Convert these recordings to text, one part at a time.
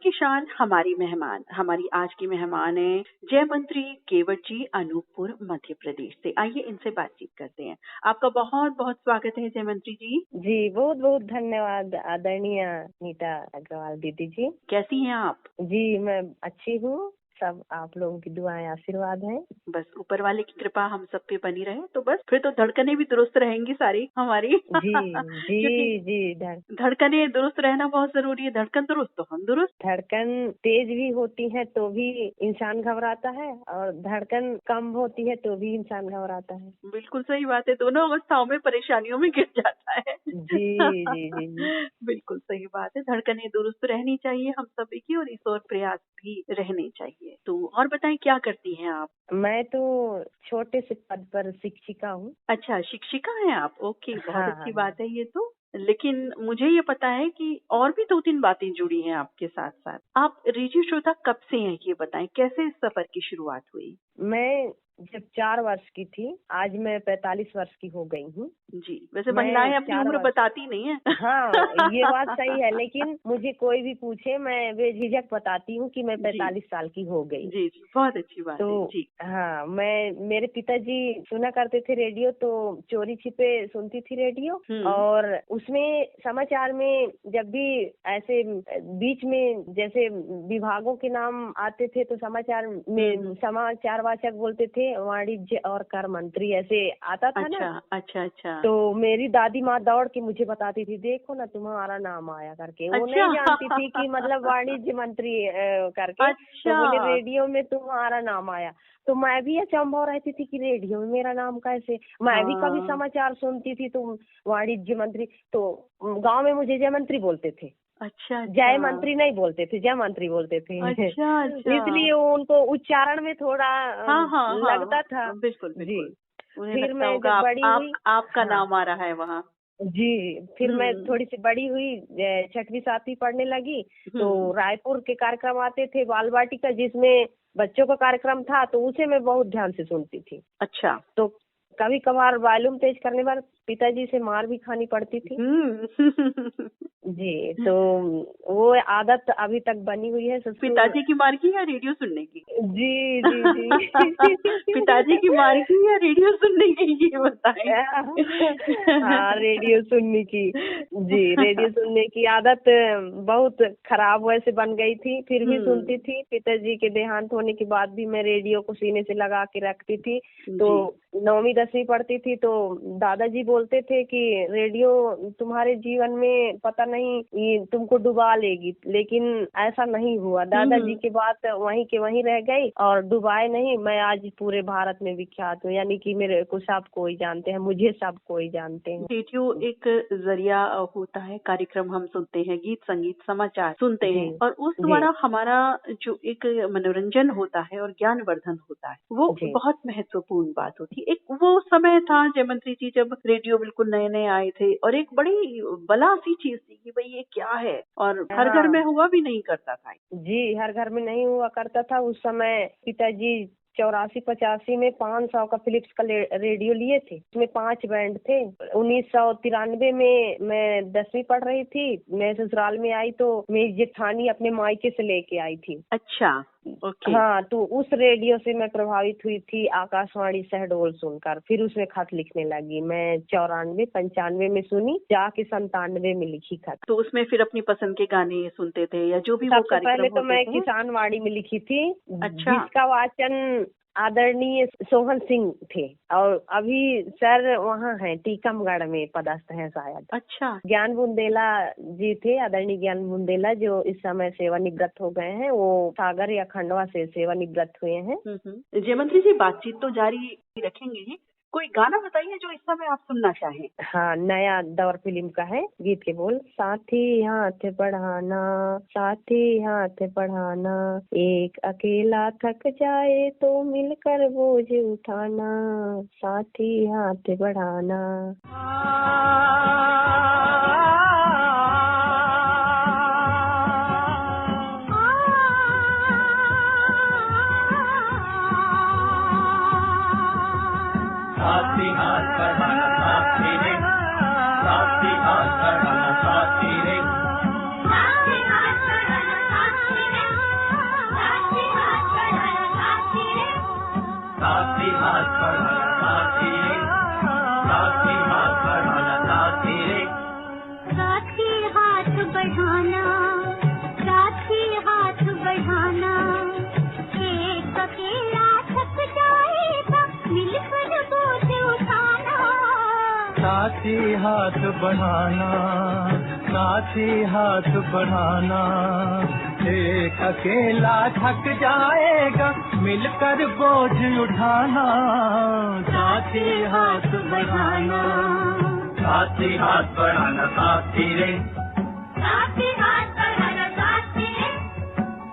की शान हमारी मेहमान। हमारी आज की मेहमान है जय मंत्री केवट जी, अनूपपुर मध्य प्रदेश से। आइए इनसे बातचीत करते हैं। आपका बहुत बहुत स्वागत है जय मंत्री जी। जी बहुत बहुत धन्यवाद आदरणीय नीता अग्रवाल दीदी जी। कैसी हैं आप? जी मैं अच्छी हूँ, सब आप लोगों की दुआएं आशीर्वाद हैं। बस ऊपर वाले की कृपा हम सब पे बनी रहे तो बस फिर तो धड़कनें भी दुरुस्त रहेंगी सारी हमारी। जी क्योंकि जी जी धड़कनें दुरुस्त रहना बहुत जरूरी है। धड़कन दुरुस्त तो हम दुरुस्त। धड़कन तेज भी होती है तो भी इंसान घबराता है, और धड़कन कम होती है तो भी इंसान घबराता है। बिल्कुल सही बात है। दोनों अवस्थाओं में परेशानियों में गिर जाता है। जी जी जी जी बिल्कुल सही बात है। धड़कनें दुरुस्त रहनी चाहिए हम सभी की, और इस ओर प्रयास भी रहने चाहिए। तो और बताएं, क्या करती हैं आप? मैं तो छोटे से पद पर शिक्षिका हूँ। अच्छा, शिक्षिका हैं आप? ओके, बहुत हाँ अच्छी हाँ। बात है ये तो। लेकिन मुझे ये पता है कि और भी 2-3 बातें जुड़ी हैं आपके साथ साथ। आप रेडियो श्रोता कब से हैं ये बताएं, कैसे इस सफर की शुरुआत हुई? मैं जब 4 वर्ष की थी, आज मैं 45 वर्ष की हो गई हूँ। जी, वैसे मैं महिलाएं अपनी 4 उम्र वर्ष बताती नहीं है। हाँ ये बात सही है, लेकिन मुझे कोई भी पूछे मैं बेझिझक बताती हूँ कि मैं 45 साल की हो गई। जी जी, बहुत अच्छी बात है तो जी। हाँ, मेरे पिताजी सुना करते थे रेडियो, तो चोरी छिपे सुनती थी रेडियो। और उसमें समाचार में जब भी ऐसे बीच में जैसे विभागों के नाम आते थे तो समाचार में समाचार वाचक बोलते थे वाणिज्य और कर मंत्री, ऐसे आता था ना। अच्छा अच्छा। तो मेरी दादी माँ दौड़ के मुझे बताती थी, देखो ना तुम्हारा नाम आया करके। वो नहीं जानती थी कि मतलब वाणिज्य मंत्री करके। तो बोले रेडियो में तुम्हारा नाम आया। तो मैं भी अचंभव रहती थी कि रेडियो में मेरा नाम कैसे। मैं भी कभी समाचार सुनती थी तो वाणिज्य मंत्री, तो गांव में मुझे जय मंत्री बोलते थे। अच्छा, जय मंत्री नहीं बोलते थे, जय मंत्री बोलते थे। अच्छा अच्छा। इसलिए उनको उच्चारण में थोड़ा लगता था। बिल्कुल बिल्कुल। फिर मैं जब बड़ी हुई, आपका नाम आ रहा है वहाँ। जी, फिर मैं थोड़ी सी बड़ी हुई, 6वीं 7वीं पढ़ने लगी, तो रायपुर के कार्यक्रम आते थे बाल वाटिका, जिसमें बच्चों का कार्यक्रम था, तो उसे मैं बहुत ध्यान से सुनती थी। अच्छा। तो कभी कभार वॉल्यूम तेज करने पर पिताजी से मार भी खानी पड़ती थी। जी, तो वो आदत अभी तक बनी हुई है। पिताजी की मार की या रेडियो सुनने की? जी जी जी। पिताजी की मार की या रेडियो सुनने की, ये बताएं। हाँ, रेडियो सुनने की। जी, रेडियो सुनने की आदत बहुत खराब वैसे बन गई थी, फिर भी सुनती थी। पिताजी के देहांत होने के बाद भी मैं रेडियो को सीने से लगा के रखती थी। तो 9वीं 10वीं पढ़ती थी तो दादाजी बोलते थे कि रेडियो तुम्हारे जीवन में पता नहीं ये तुमको डुबा लेगी, लेकिन ऐसा नहीं हुआ। दादाजी की बात वहीं के वहीं रह गई और डुबाए नहीं। मैं आज पूरे भारत में विख्यात हूँ, यानी कि मेरे को सब कोई जानते हैं, मुझे सब कोई जानते हैं। रेडियो एक जरिया होता है, कार्यक्रम हम सुनते हैं, गीत संगीत समाचार सुनते हैं, और उस द्वारा हमारा जो एक मनोरंजन होता है और ज्ञानवर्धन होता है, वो बहुत महत्वपूर्ण बात होती है। एक वो समय था जय मंत्री जी जब रेडियो बिल्कुल नए नए आए थे, और एक बड़ी बला सी चीज थी कि भाई ये क्या है, और हर घर में हुआ भी नहीं करता था। जी, हर घर में नहीं हुआ करता था उस समय। पिताजी 84-85 में 500 का फिलिप्स का रेडियो लिए थे, उसमें 5 बैंड थे। 1993 में मैं 10वीं पढ़ रही थी, मैं ससुराल में आई तो मेरी जेठानी अपने मायके से लेके आई थी। अच्छा, ओके। हाँ, तो उस रेडियो से मैं प्रभावित हुई थी, आकाशवाणी शहडोल सुनकर। फिर उसमें खत लिखने लगी। मैं 94-95 में सुनी, जाके 97 में लिखी खत। तो उसमें फिर अपनी पसंद के गाने सुनते थे या जो भी वो सबसे पहले तो मैं किसानवाड़ी में लिखी थी। अच्छा। जिसका वाचन आदरणीय सोहन सिंह थे, और अभी सर वहाँ हैं टीकमगढ़ में पदस्थ हैं शायद। अच्छा। ज्ञान बुंदेला जी थे, आदरणीय ज्ञान बुंदेला, जो इस समय सेवानिवृत्त हो गए हैं। वो सागर या खंडवा से सेवानिवृत्त हुए हैं। जय मंत्री जी, बातचीत तो जारी रखेंगे ही। कोई गाना बताइए जो इस समय आप सुनना चाहें। हाँ, नया दौर फिल्म का है। गीत के बोल, साथी हाथ बढ़ाना, साथी हाथ बढ़ाना, एक अकेला थक जाए तो मिलकर बोझ उठाना, साथी हाथ बढ़ाना। साथी हाथ बढ़ाना, साथी रे, साथी हाथ बढ़ाना, साथी रे, साथी हाथ बढ़ाना, साथी हाथ बढ़ाना साथी रे, साथी हाथ बढ़ाना साथी रे, साथी हाथ बढ़ाना, साथी हाथ बढ़ाना, एक अकेला थक जाएगा मिलकर बोझ उठाना। साथी हाथ बढ़ाना, साथी हाथ बढ़ाना, एक अकेला थक जाएगा मिलकर बोझ उठाना। साथी हाथ बढ़ाना, साथी हाथ बढ़ाना साथी रे, साथी हाथ बढ़ाना साथी रे,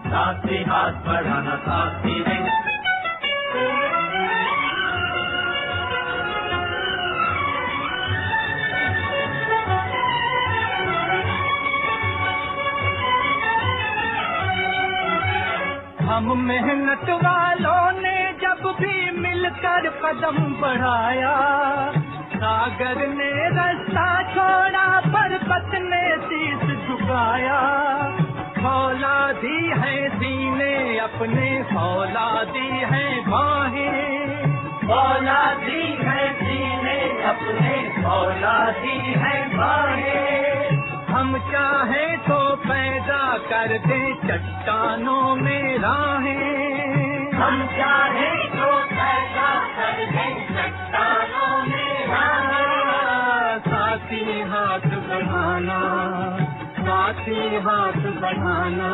साथी हाथ बढ़ाना साथी रे। हम मेहनत वालों ने जब भी मिलकर कदम बढ़ाया, सागर ने रास्ता छोड़ा पर्वत ने शीश झुकाया। फौलादी है सीने अपने, फौलादी है बाहें, फौलादी है सीने अपने, फौलादी है बाहें। हम चाहे तो पैदा कर दे चट्टानों में राहें, हम चाहे तो पैदा कर दे चट्टानों में राहें। साथी हाथ बढ़ाना, साथी हाथ बढ़ाना,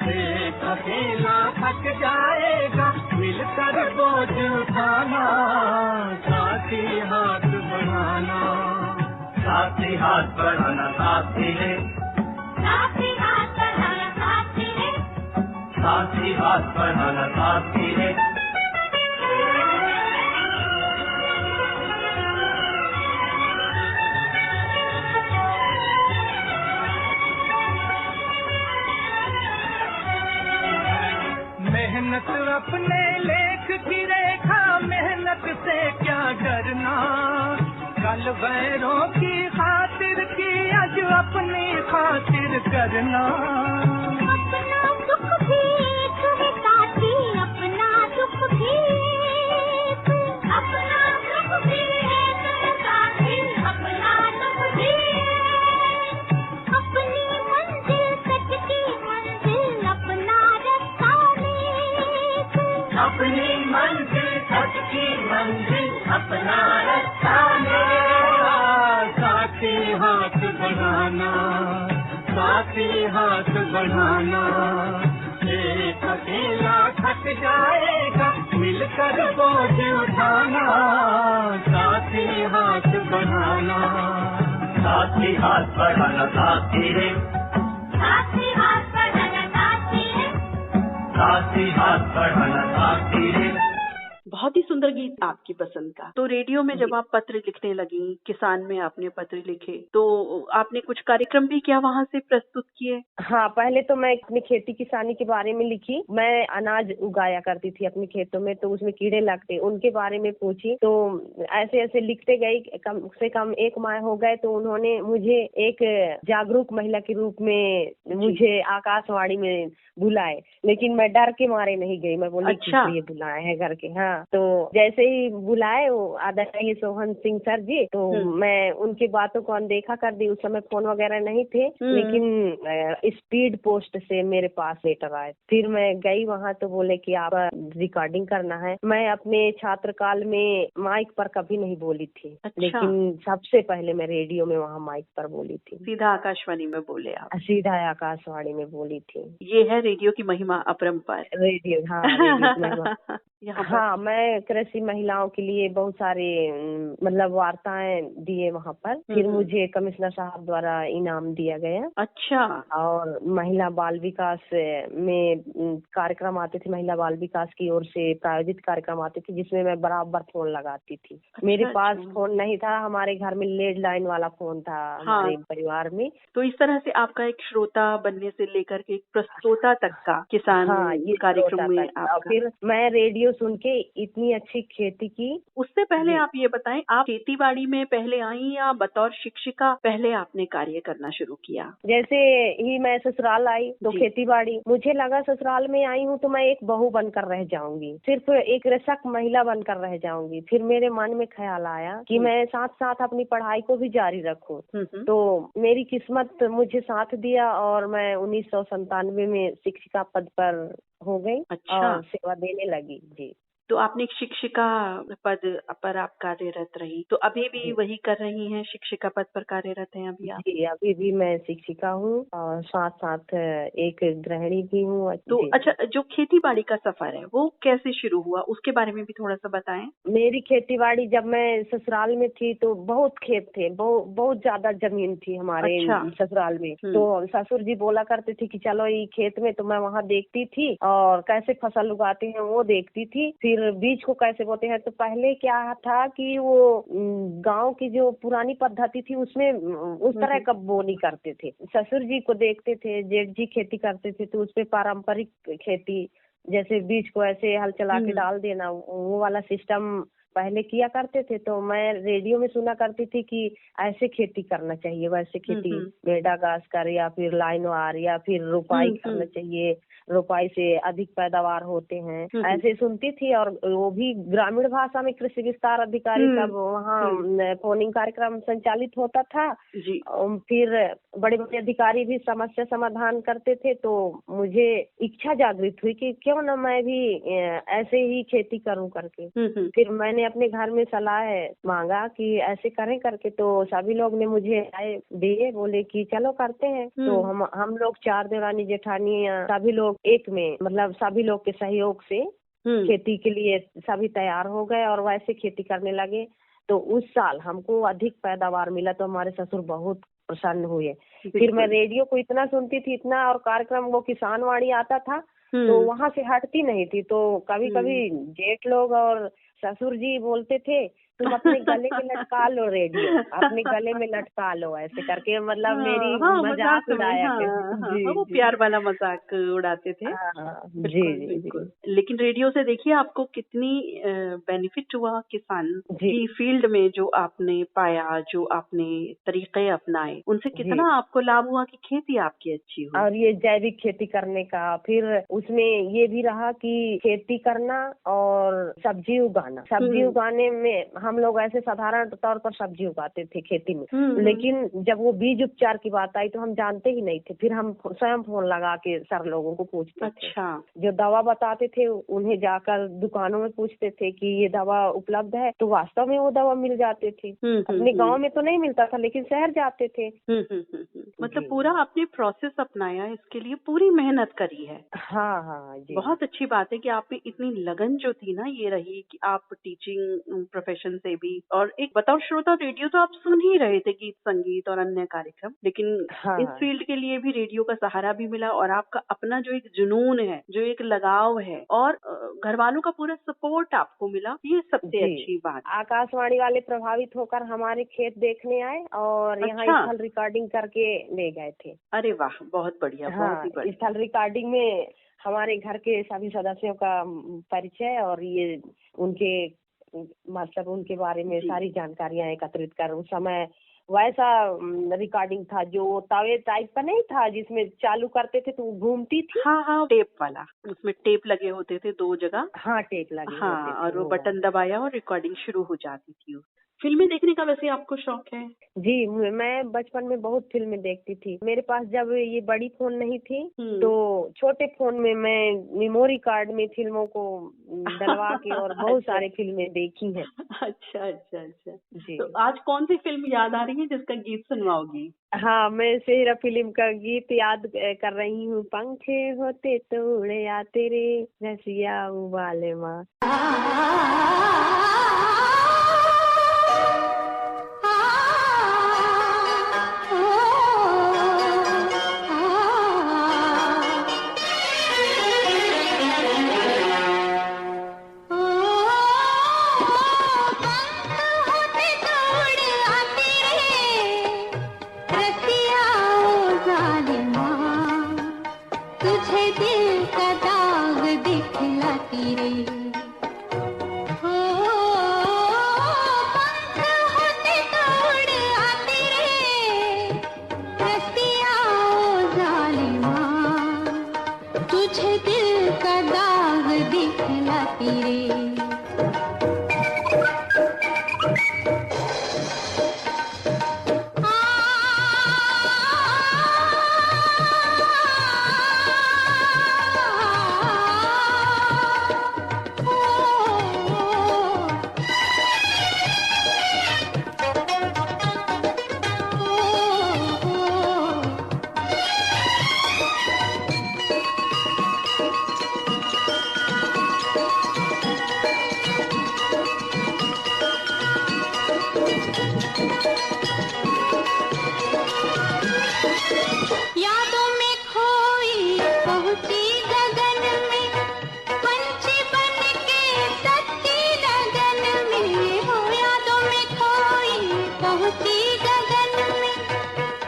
एक अकेला थक जाएगा मिलकर बोझ उठाना। साथी हाथ बढ़ाना, साथी हाथ बढ़ाना साथी रे, साथी हाथ बढ़ाना साथी रे, साथी हाथ बढ़ाना साथी रे। मेहनत अपने लेख की रेखा, मेहनत से क्या डरना। कल वैरों की खातिर की आज अपनी खातिर करना। अपना दुख भी तुम्हें साथी, अपना दुख भी, अपना दुख भी तुम्हें साथी, अपना दुख भी। अपनी मंजिल सच की मंजिल, अपना रास्ता नेक, अपनी मंजिल सच की मंजिल, अपना रास्ता मेरा। साथी हाथ बढ़ाना, साथी हाथ बढ़ाना, एक अकेला थक जाएगा मिलकर बोझ उठाना। साथी हाथ बढ़ाना, साथी हाथ बढ़ाना साथी रे, साथी हाथ बढ़ाना साथी रे, साथी हाथ बढ़ाना साथी रे। बहुत ही सुंदर गीत आपकी पसंद का। तो रेडियो में जब आप पत्र लिखने लगी, किसान में आपने पत्र लिखे, तो आपने कुछ कार्यक्रम भी क्या वहाँ से प्रस्तुत किए? हाँ, पहले तो मैं अपनी खेती किसानी के बारे में लिखी। मैं अनाज उगाया करती थी अपने खेतों में, तो उसमें कीड़े लगते, उनके बारे में पूछी। तो ऐसे ऐसे लिखते गई, कम से कम 1 माह हो गए तो उन्होंने मुझे एक जागरूक महिला के रूप में मुझे आकाशवाणी में बुलाए, लेकिन मैं डर के मारे नहीं गई। मैं बोली अच्छा। ये बुलाए हैं घर के। हाँ, तो जैसे ही बुलाए वो आदरणीय सोहन सिंह सर जी, तो मैं उनकी बातों को अनदेखा कर दी। उस समय फोन वगैरह नहीं थे, लेकिन स्पीड पोस्ट से मेरे पास लेटर आए। फिर मैं गई वहाँ, तो बोले कि आप रिकॉर्डिंग करना है। मैं अपने छात्र काल में माइक पर कभी नहीं बोली थी। अच्छा। लेकिन सबसे पहले मैं रेडियो में वहाँ माइक पर बोली थी। सीधा आकाशवाणी में बोले आप? सीधा आकाशवाणी में बोली थी। ये है रेडियो की महिमा अपरंपार। रेडियो, हाँ, रेडियो की महिमा। यहाँ पर हाँ, मैं कृषि महिलाओं के लिए बहुत सारे मतलब वार्ताएं दिए वहाँ पर। फिर मुझे कमिश्नर साहब द्वारा इनाम दिया गया। अच्छा। और महिला बाल विकास में कार्यक्रम आते थे, महिला बाल विकास की ओर से प्रायोजित कार्यक्रम आते थे, जिसमें मैं बराबर फोन लगाती थी। अच्छा, मेरे पास अच्छा। फोन नहीं था, हमारे घर में लैंडलाइन वाला फोन था। हाँ। हमारे परिवार में। तो इस तरह से आपका एक श्रोता बनने से लेकर के एक प्रस्तोता तक का किसान कार्यक्रम में आपका। फिर मैं रेडियो सुन के इतनी अच्छी खेती की। उससे पहले आप ये बताएं, आप खेती बाड़ी में पहले आई या बतौर शिक्षिका पहले आपने कार्य करना शुरू किया? जैसे ही मैं ससुराल आई तो खेती बाड़ी, मुझे लगा ससुराल में आई हूँ तो मैं एक बहू बनकर रह जाऊंगी, सिर्फ एक रसक महिला बनकर रह जाऊंगी। फिर मेरे मन में ख्याल आया कि मैं साथ साथ अपनी पढ़ाई को भी जारी रखूं। तो मेरी किस्मत मुझे साथ दिया और मैं 1997 में शिक्षिका पद पर हो गई। अच्छा। और सेवा देने लगी। जी। तो आपने एक शिक्षिका पद पर आप कार्यरत रही, तो अभी भी वही कर रही हैं, शिक्षिका पद पर कार्यरत हैं अभी आप? जी, अभी भी मैं शिक्षिका हूँ और साथ साथ एक गृहिणी भी हूँ। तो अच्छा, जो खेती बाड़ी का सफर है वो कैसे शुरू हुआ, उसके बारे में भी थोड़ा सा बताएं। मेरी खेती बाड़ी, जब मैं ससुराल में थी तो बहुत खेत थे, बहुत ज्यादा जमीन थी हमारे। अच्छा। ससुराल में तो ससुर जी बोला करते थे कि चलो ये खेत में, तो मैं वहाँ देखती थी और कैसे फसल उगाते हैं वो देखती थी, फिर बीज को कैसे बोते हैं। तो पहले क्या था कि वो गांव की जो पुरानी पद्धति थी उसमें उस तरह का बोनी करते थे। ससुर जी को देखते थे, जेठ जी खेती करते थे, तो उसपे पारंपरिक खेती, जैसे बीज को ऐसे हल चला के डाल देना, वो वाला सिस्टम पहले किया करते थे। तो मैं रेडियो में सुना करती थी कि ऐसे खेती करना चाहिए, वैसे खेती, बेड़ा घास कर या फिर लाइनवार या फिर रोपाई करना चाहिए, रोपाई से अधिक पैदावार होते हैं, ऐसे सुनती थी। और वो भी ग्रामीण भाषा में कृषि विस्तार अधिकारी सब वहाँ फोनिंग कार्यक्रम संचालित होता था। फिर बड़े बड़े अधिकारी भी समस्या समाधान करते थे। तो मुझे इच्छा जागृत हुई कि क्यों न मैं भी ऐसे ही खेती करूं करके। फिर मैंने अपने घर में सलाह मांगा कि ऐसे करें करके, तो सभी लोग ने मुझे राय दिए, बोले कि चलो करते हैं। तो हम लोग 4 देवरानी जेठानी सभी लोग एक में, मतलब सभी लोग के सहयोग से खेती के लिए सभी तैयार हो गए और वैसे खेती करने लगे। तो उस साल हमको अधिक पैदावार मिला, तो हमारे ससुर बहुत प्रसन्न हुए। फिर मैं रेडियो को इतना सुनती थी, इतना, और कार्यक्रम वो किसान वाणी आता था तो वहाँ से हटती नहीं थी। तो कभी कभी जेठ लोग और ससुर जी बोलते थे, तुम अपने गले में लटका लो रेडियो, अपने गले में लटका लो, ऐसे करके, मतलब मेरी मजाक उड़ाया करते। वो प्यार वाला मजाक उड़ाते थे। जी। लेकिन रेडियो से देखिए आपको कितनी बेनिफिट हुआ किसान की फील्ड में, जो आपने पाया, जो आपने तरीके अपनाए, उनसे कितना आपको लाभ हुआ कि खेती आपकी अच्छी हुई। और ये जैविक खेती करने का, फिर उसमें ये भी रहा कि खेती करना और सब्जी उगाना। सब्जी उगाने में हम लोग ऐसे साधारण तौर पर सब्जी उगाते थे खेती में, लेकिन जब वो बीज उपचार की बात आई तो हम जानते ही नहीं थे। फिर हम स्वयं फोन लगा के सर लोगों को पूछते थे, जो दवा बताते थे उन्हें जाकर दुकानों में पूछते थे कि ये दवा उपलब्ध है, तो वास्तव में वो दवा मिल जाती थी। अपने गाँव में तो नहीं मिलता था, लेकिन शहर जाते थे। मतलब पूरा आपने प्रोसेस अपनाया, इसके लिए पूरी मेहनत करी है। हाँ जी। बहुत अच्छी बात है कि आप में इतनी लगन जो थी ना, ये रही कि आप टीचिंग प्रोफेशन से भी, और एक बतौर श्रोता रेडियो तो आप सुन ही रहे थे, गीत संगीत और अन्य कार्यक्रम, लेकिन इस फील्ड के लिए भी रेडियो का सहारा भी मिला, और आपका अपना जो एक जुनून है, जो एक लगाव है, और घर वालों का पूरा सपोर्ट आपको मिला, ये सबसे अच्छी बात। आकाशवाणी वाले प्रभावित होकर हमारे खेत देखने आए और यहाँ स्थल रिकॉर्डिंग करके ले गए थे। अरे वाह, बहुत बढ़िया। बहुत ही बढ़िया। स्थल रिकॉर्डिंग में हमारे घर के सभी सदस्यों का परिचय और ये उनके, मतलब उनके बारे में सारी जानकारियां एकत्रित कर, उस समय वैसा रिकॉर्डिंग था जो तवे टाइप का नहीं था, जिसमें चालू करते थे तो वो घूमती थी। हाँ, टेप वाला, उसमें टेप लगे होते थे 2 जगह। हाँ, टेप लगे होते थे, और वो बटन दबाया और रिकॉर्डिंग शुरू हो जाती थी। फिल्में देखने का वैसे आपको शौक है? जी, मैं बचपन में बहुत फिल्में देखती थी। मेरे पास जब ये बड़ी फोन नहीं थी तो छोटे फोन में मैं मेमोरी कार्ड में फिल्मों को डलवा के और बहुत सारी फिल्में देखी हैं। अच्छा जी। तो आज कौन सी फिल्म याद आ रही है जिसका गीत सुनवाओगी? हाँ, मैं सेहरा फिल्म का गीत याद कर रही हूँ। पंखे होते तो उड़े आते रे रसिया उबाले माँ। तुझे दिखलाती रे। यादों में खोई पहुंची गगन में, पंछी बन के सच्ची लगन में हो। यादों में खोई पहुंची गगन में,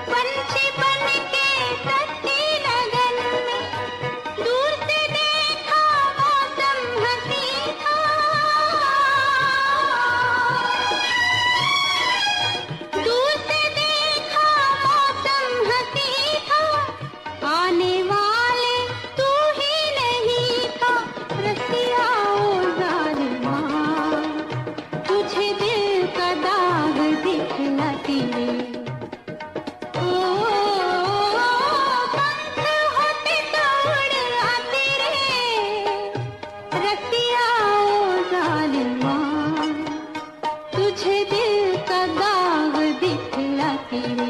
पंछी बन के सच्ची लगन में। दूर से देखा मौसम हंसी था, दूर से देखा मौसम हंसी था। आने वाले तू ही नहीं था, रसिया ओ जालिमा, तुझे दिल का दाग दिखलाती रे। ओ पंख होते तो उड़ आते रे, रसिया ओ जालिमा, तुझे दिल का दाग दिखलाती रे।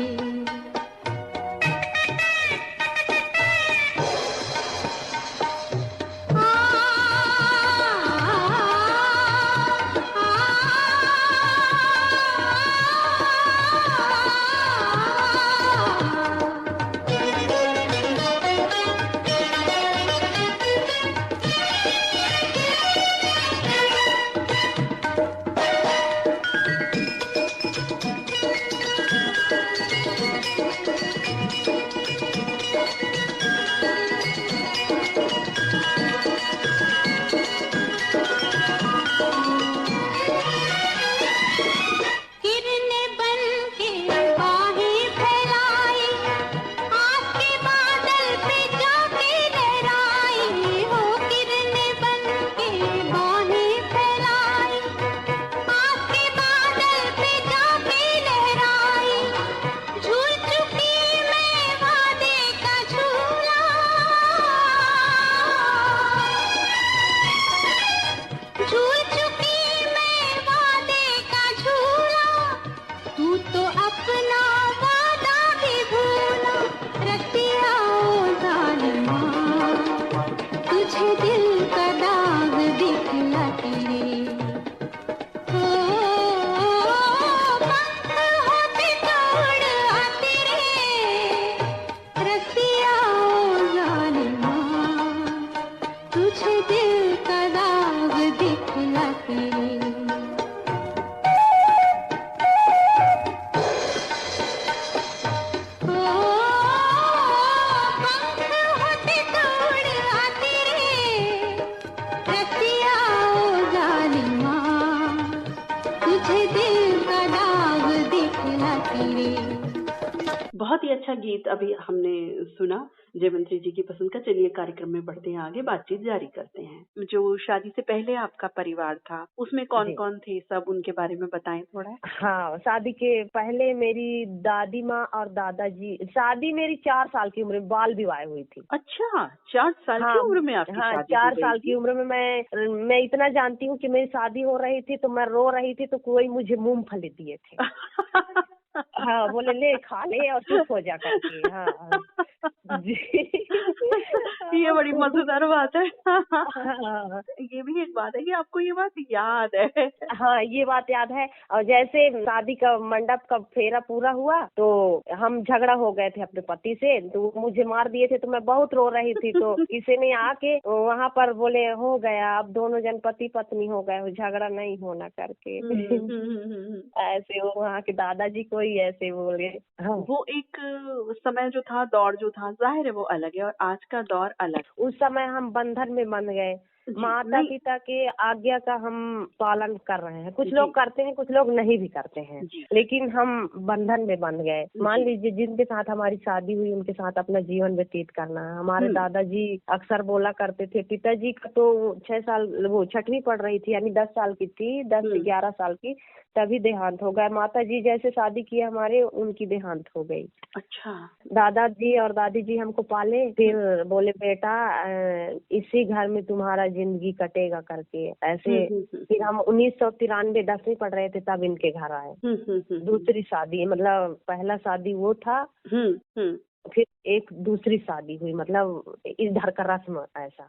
किरने बन के बाहें फैलाई, आस के बादल पे जाके लहराई हो। किरने बन के बाहें फैलाई, आस के बादल पे जाके लहराई। झूल चुकी मैं वादे का झूला, झूल चुकी मैं वादे का झूला। तू तो अपना वादा भी भूला, रसिया ओ जालिमा, तुझे दिल का दाग दिखलाती रे। ओ पंख होते तो उड़ आते रे, रसिया ओ जालिमा, तुझे दिल का दाग दिखलाती रे। ओ पंख होते तो उड़ आते रे, रसिया ओ जालिमा, तुझे दिल का दाग दिखलाती रे। बहुत ही अच्छा गीत अभी हमने सुना जयवंती जी की पसंद का। चलिए कार्यक्रम में बढ़ते हैं आगे, बातचीत जारी करते हैं। जो शादी से पहले आपका परिवार था उसमें कौन कौन थे, सब उनके बारे में बताएं थोड़ा। हाँ, शादी के पहले मेरी दादी माँ और दादाजी, शादी मेरी 4 साल की उम्र में बाल विवाह हुई थी। अच्छा, 4 साल की उम्र में आपकी हाँ, शादी 4 हो गई साल की उम्र में मैं इतना जानती हूँ कि मेरी शादी हो रही थी तो मैं रो रही थी, तो कोई मुझे मूंगफली दिए थे। हाँ, बोले ले खा ले और चुप हो जा करके। हाँ जी। ये बड़ी मजेदार बात है। हाँ, ये भी एक बात है कि आपको ये बात याद है। हाँ, ये बात याद है। और जैसे शादी का मंडप का फेरा पूरा हुआ तो हम झगड़ा हो गए थे अपने पति से, तो वो मुझे मार दिए थे, तो मैं बहुत रो रही थी। तो किसी ने आके वहाँ पर बोले हो गया, अब दोनों जन पति पत्नी हो गए, झगड़ा नहीं होना करके। ऐसे वो वहाँ के दादाजी को ही ऐसे बोले। हाँ। वो एक समय जो था, दौर जो था, जाहिर है वो अलग है और आज का दौर अलग। उस समय हम बंधन में बंध गए, माता पिता के आज्ञा का हम पालन कर रहे हैं। कुछ लोग करते हैं, कुछ लोग नहीं भी करते हैं, लेकिन हम बंधन में बंध गए। मान लीजिए जिनके साथ हमारी शादी हुई उनके साथ अपना जीवन व्यतीत करना है। हमारे दादाजी अक्सर बोला करते थे, पिताजी का तो 6 साल, वो 6वीं पढ़ रही थी, यानी 10 साल की थी, 10 से 11 साल की, तभी देहांत हो गया। माता जी जैसे शादी किया हमारे, उनकी देहांत हो गई। अच्छा। दादाजी और दादी जी हमको पाले, फिर बोले बेटा इसी घर में तुम्हारा जिंदगी कटेगा करके ऐसे। फिर हम 1993 10वीं पढ़ रहे थे तब इनके घर आए। दूसरी शादी, मतलब पहला शादी वो था, फिर एक दूसरी शादी हुई, मतलब इधर का रस्म ऐसा।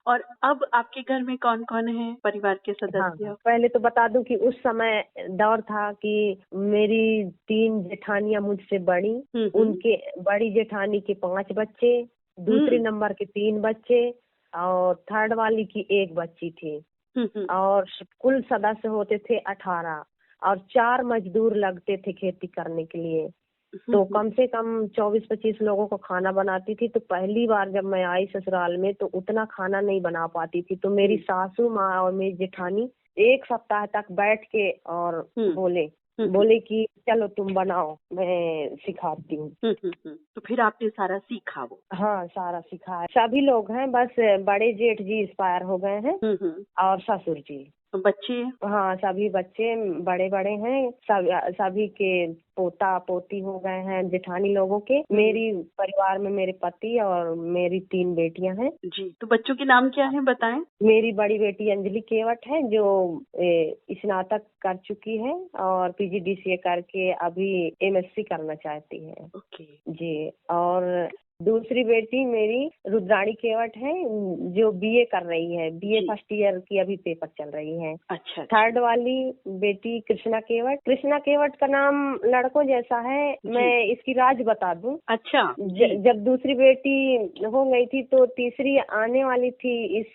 और अब आपके घर में कौन कौन है परिवार के सदस्य? हाँ, पहले तो बता दूं कि उस समय दौर था कि मेरी 3 जेठानियां मुझसे बड़ी, उनके बड़ी जेठानी के 5 बच्चे, दूसरे नंबर के 3 बच्चे और थर्ड वाली की 1 बच्ची थी। और कुल सदस्य होते थे 18 और 4 मजदूर लगते थे खेती करने के लिए। तो कम से कम 24-25 लोगों को खाना बनाती थी। तो पहली बार जब मैं आई ससुराल में तो उतना खाना नहीं बना पाती थी। तो मेरी सासू माँ और मेरी जेठानी 1 सप्ताह तक बैठ के और बोले कि चलो तुम बनाओ, मैं सिखाती हूँ। तो फिर आपने सारा सीखा वो? हाँ, सारा सिखा है। सभी लोग हैं, बस बड़े जेठ जी एक्सपायर हो गए हैं और ससुर जी। बच्चे? हाँ, सभी बच्चे बड़े बड़े हैं, सभी के पोता पोती हो गए हैं जेठानी लोगों के। मेरी परिवार में मेरे पति और मेरी 3 बेटियां हैं। जी, तो बच्चों के नाम क्या है बताएं? मेरी बड़ी बेटी अंजलि केवट है जो स्नातक कर चुकी है और PGDCA करके अभी MSc करना चाहती है। ओके जी। और दूसरी बेटी मेरी रुद्राणी केवट है जो BA कर रही है, BA फर्स्ट ईयर की अभी पेपर चल रही है। अच्छा। थर्ड वाली बेटी कृष्णा केवट का नाम लड़कों जैसा है। मैं इसकी राज बता दूं। अच्छा। जब दूसरी बेटी हो गई थी तो तीसरी आने वाली थी इस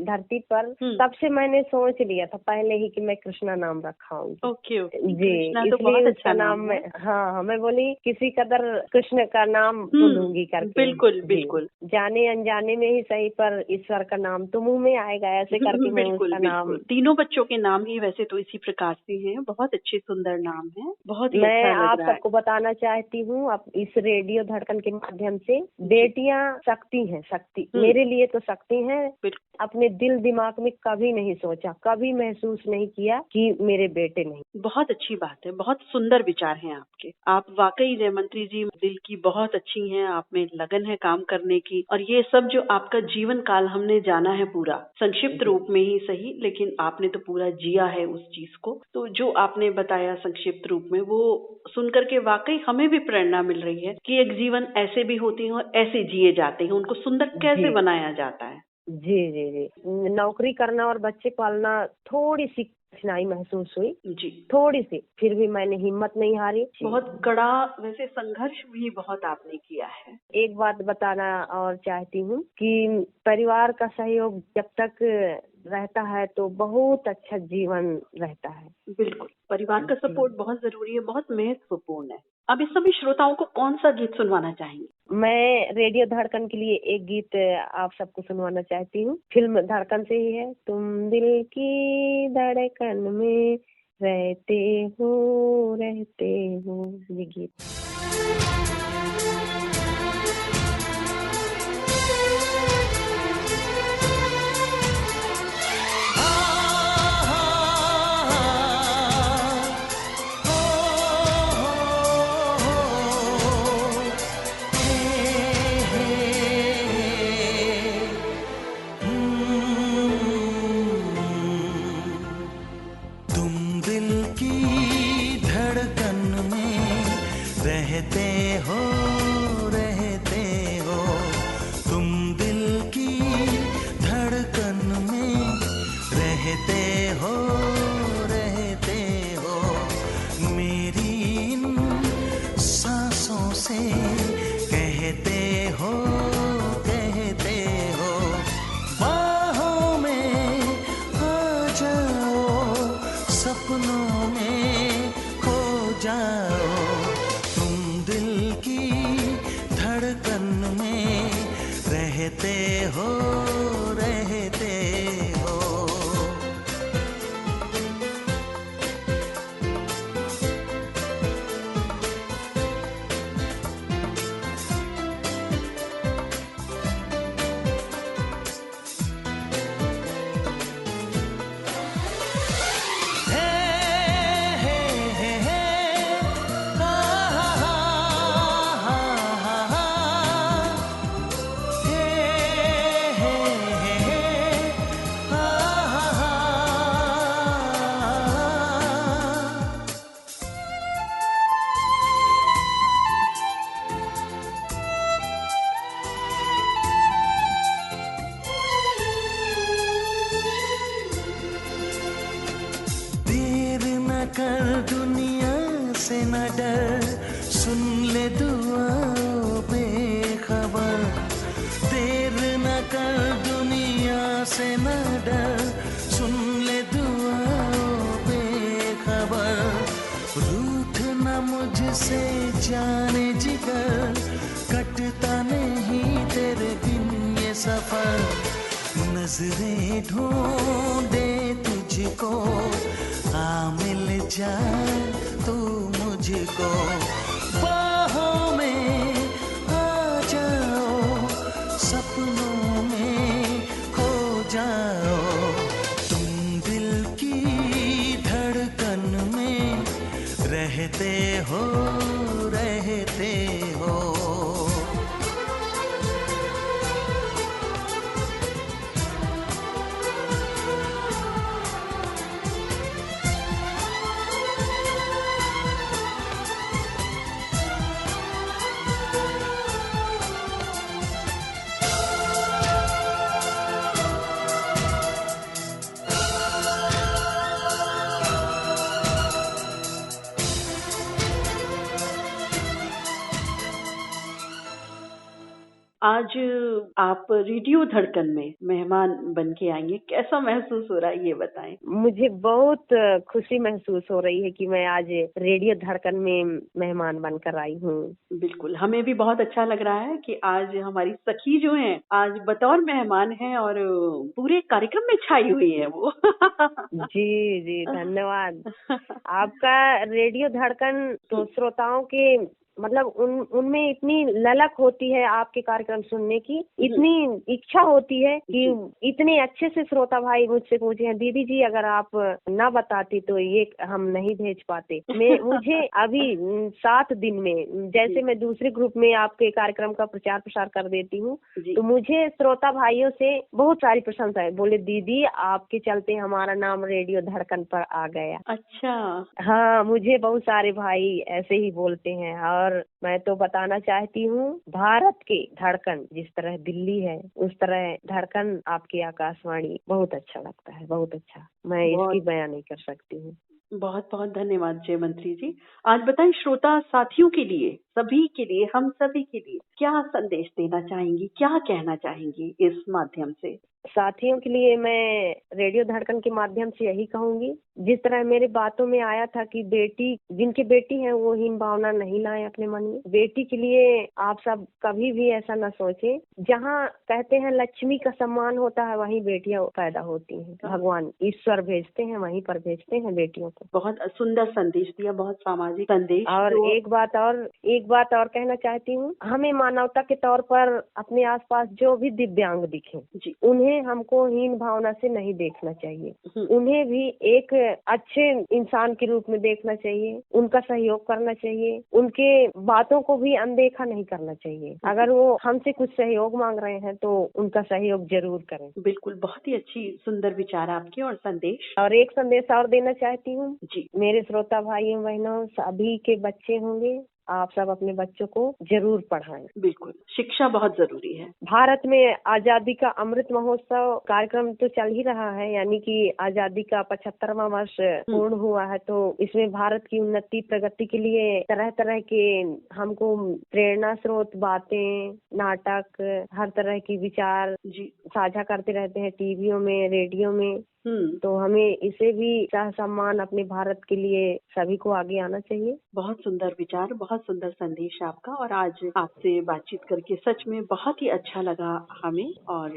धरती पर, तब से मैंने सोच लिया था पहले ही कि मैं कृष्णा नाम रखाऊंगी। ओके जी, इसलिए उसका नाम मैं मैं बोली किसी कदर कृष्ण का नाम लूंगी करके। बिल्कुल जाने अनजाने में ही सही, पर ईश्वर का नाम तो मुंह में आएगा, ऐसे करके मैं उसका नाम। तीनों बच्चों के नाम ही वैसे तो इसी प्रकार से हैं, बहुत अच्छे सुंदर नाम है, बहुत ही मैं अच्छा आप सबको बताना चाहती हूँ अब इस रेडियो धड़कन के माध्यम से, बेटियां शक्ति हैं, शक्ति मेरे लिए तो शक्ति हैं। अपने दिल दिमाग में कभी नहीं सोचा, कभी महसूस नहीं किया कि मेरे बेटे नहीं। बहुत अच्छी बात है, बहुत सुंदर विचार हैं आपके। आप वाकई जयमंत्री जी दिल की बहुत अच्छी हैं, आप में लगन है काम करने की। और ये सब जो आपका जीवन काल हमने जाना है पूरा, संक्षिप्त रूप में ही सही, लेकिन आपने तो पूरा जिया है उस चीज को। तो जो आपने बताया संक्षिप्त रूप में, वो सुनकर के वाकई हमें भी प्रेरणा मिल रही है कि एक जीवन ऐसे भी होते हैं और ऐसे जिए जाते हैं, उनको सुंदर कैसे बनाया जाता है। जी। नौकरी करना और बच्चे पालना थोड़ी सी कठिनाई महसूस हुई जी, थोड़ी सी, फिर भी मैंने हिम्मत नहीं हारी। बहुत कड़ा वैसे संघर्ष भी बहुत आपने किया है। एक बात बताना और चाहती हूँ कि परिवार का सहयोग जब तक रहता है तो बहुत अच्छा जीवन रहता है। बिल्कुल, परिवार का सपोर्ट बहुत जरूरी है, बहुत महत्वपूर्ण है। अब इस समय श्रोताओं को कौन सा गीत सुनवाना चाहेंगे? मैं रेडियो धड़कन के लिए एक गीत आप सबको सुनवाना चाहती हूँ, फिल्म धड़कन से ही है। तुम दिल की धड़कन में रहते हो ये गीत। रहते हो कर दुनिया से न डर, सुन ले दुआओं बेखबर। देर न कर दुनिया से न डर, सुन ले दुआओं बेखबर। रूठ न मुझसे जाने जिगर, कटता नहीं तेरे बिन ये सफर। नजरें ढूंढे तुझको, आ मिल जाए तू मुझको। बाहों में आ जाओ, सपनों में खो जाओ। तुम दिल की धड़कन में रहते हो, रहते हो। आज आप रेडियो धड़कन में मेहमान बन के आएंगे, कैसा महसूस हो रहा है ये बताएं। मुझे बहुत खुशी महसूस हो रही है कि मैं आज रेडियो धड़कन में मेहमान बनकर आई हूँ। बिल्कुल, हमें भी बहुत अच्छा लग रहा है कि आज हमारी सखी जो हैं आज बतौर मेहमान हैं और पूरे कार्यक्रम में छाई हुई है वो। जी जी, धन्यवाद। आपका रेडियो धड़कन तो श्रोताओं के मतलब उनमें इतनी ललक होती है आपके कार्यक्रम सुनने की, इतनी इच्छा होती है कि इतने अच्छे से श्रोता भाई मुझसे पूछे हैं, दीदी जी अगर आप ना बताती तो ये हम नहीं भेज पाते। मुझे अभी 7 दिन में, जैसे मैं दूसरे ग्रुप में आपके कार्यक्रम का प्रचार प्रसार कर देती हूँ, तो मुझे श्रोता भाइयों से बहुत सारी प्रशंसा है। बोले दीदी आपके चलते हमारा नाम रेडियो धड़कन पर आ गया। अच्छा। हाँ, मुझे बहुत सारे भाई ऐसे ही बोलते हैं। और मैं तो बताना चाहती हूँ, भारत के धड़कन जिस तरह दिल्ली है उस तरह धड़कन आपकी आकाशवाणी बहुत अच्छा लगता है, बहुत अच्छा। मैं इसकी बयान नहीं कर सकती हूँ। बहुत बहुत धन्यवाद जय मंत्री जी। आज बताएं श्रोता साथियों के लिए, सभी के लिए, हम सभी के लिए क्या संदेश देना चाहेंगी, क्या कहना चाहेंगी इस माध्यम से? साथियों के लिए मैं रेडियो धड़कन के माध्यम से यही कहूंगी, जिस तरह मेरे बातों में आया था कि बेटी, जिनकी बेटी है वो हीन भावना नहीं लाए अपने मन में। बेटी के लिए आप सब कभी भी ऐसा न सोचें। जहाँ कहते हैं लक्ष्मी का सम्मान होता है वहीं बेटियां पैदा होती हैं। भगवान ईश्वर भेजते हैं, वहीं पर भेजते हैं बेटियों को। बहुत सुंदर संदेश दिया, बहुत सामाजिक संदेश। और एक बात और कहना चाहती हूँ, हमें मानवता के तौर पर अपने आसपास जो भी दिव्यांग दिखे उन्हें हमको हीन भावना से नहीं देखना चाहिए। उन्हें भी एक अच्छे इंसान के रूप में देखना चाहिए, उनका सहयोग करना चाहिए, उनके बातों को भी अनदेखा नहीं करना चाहिए। अगर वो हमसे कुछ सहयोग मांग रहे हैं तो उनका सहयोग जरूर करें। बिल्कुल, बहुत ही अच्छी सुंदर विचार आपके और संदेश। और एक संदेश और देना चाहती हूँ जी, मेरे श्रोता भाइयों बहनों सभी के बच्चे होंगे, आप सब अपने बच्चों को जरूर पढ़ाएं। बिल्कुल, शिक्षा बहुत जरूरी है। भारत में आजादी का अमृत महोत्सव कार्यक्रम तो चल ही रहा है, यानी कि आजादी का 75वां वर्ष पूर्ण हुआ है। तो इसमें भारत की उन्नति प्रगति के लिए तरह तरह के हमको प्रेरणा स्रोत बातें, नाटक, हर तरह की विचार साझा करते रहते हैं टीवियों में, रेडियो में। तो हमें इसे भी सह सम्मान अपने भारत के लिए सभी को आगे आना चाहिए। बहुत सुंदर विचार, बहुत सुंदर संदेश आपका। और आज आपसे बातचीत करके सच में बहुत ही अच्छा लगा हमें। और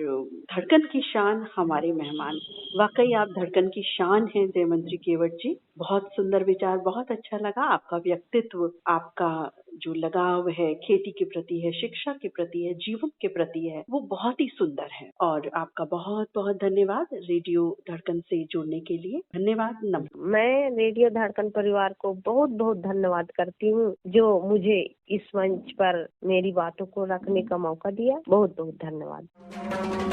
धड़कन की शान हमारे मेहमान, वाकई आप धड़कन की शान हैं जय मंत्री केवट जी। बहुत सुंदर विचार, बहुत अच्छा लगा। आपका व्यक्तित्व, आपका जो लगाव है खेती के प्रति है, शिक्षा के प्रति है, जीवन के प्रति है, वो बहुत ही सुंदर है। और आपका बहुत बहुत धन्यवाद रेडियो धड़कन से जुड़ने के लिए। धन्यवाद। मैं रेडियो धड़कन परिवार को बहुत बहुत धन्यवाद करती हूँ जो मुझे इस मंच पर मेरी बातों को रखने का मौका दिया। बहुत बहुत धन्यवाद।